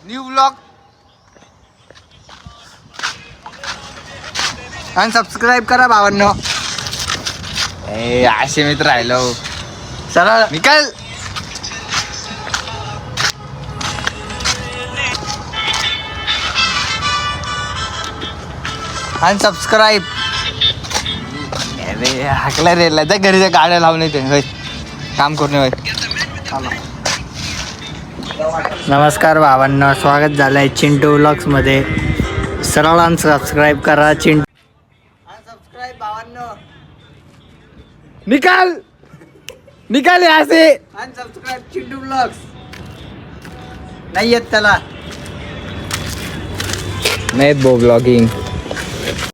New blog आणि subscribe करा भावांनो. ए असे मित्र राहिलो चला निकाल. आणि सबस्क्राईब. अरे हाकला रे त्या घरीच्या गाड्या लावून येते होय काम करून होय. नमस्कार भावांनो, स्वागत झालं आहे चिंटू व्लॉग्समध्ये. सरळ सबस्क्राईब करा चिंटू. सबस्क्राईब भावांनो. निकाल निकाल असे आणि सबस्क्राईब चिंटू ब्लॉग्स. नाही येत त्याला नाही बो ब्लॉगिंग.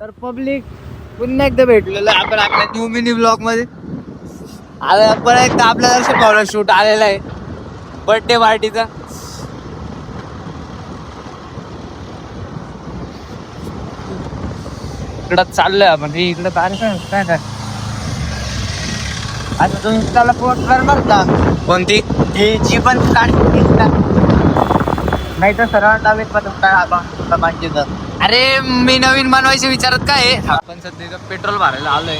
तर पब्लिक पुन्हा एकदा भेटलेलं आपण आपल्या न्यू मिनी ब्लॉग मध्ये. आता परत एकदा आपल्याला शिकवलं शूट आलेला आहे बर्थडे पार्टीचा. इकडं चाललोय आपण इकडं काय काय आता तुम्ही त्याला पोस्ट कर बर का. कोणती जी पण काढली नाही तर सरळ डावीत पण. अरे मी नवीन बनवायचे विचारत काय आपण सध्या पेट्रोल भरायला आलोय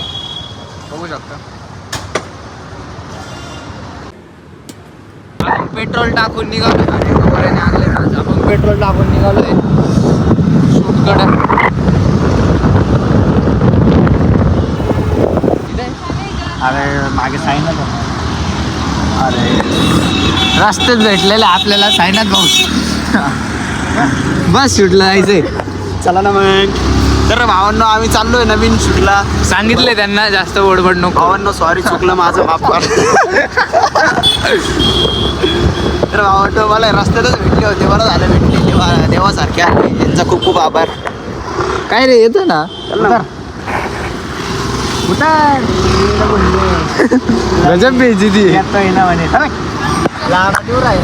बघू शकतो. आपण पेट्रोल टाकून निघालो. आपण पेट्रोल टाकून निघालोय शूटकडे. अरे मागे साईनाथ. अरे रस्त्यात भेटलेलं आपल्याला साईनाथ भाऊ. बस शूटला जायचंय. चला ना मग. तर भावांनो आम्ही चाललोय नवीन शूटला. सांगितलंय त्यांना जास्त ओढबड नको. भावांनो सॉरी, चुकलं माझं, माफ कर. तर भावांनो मला रस्त्यातच भेटले होते. बरं झालं भेटले देवासारखे आले. यांचा खूप खूप आभार. काय रे येतो ना गजब बेइज्जती येतोय ना म्हणे. लांब दूर आहे.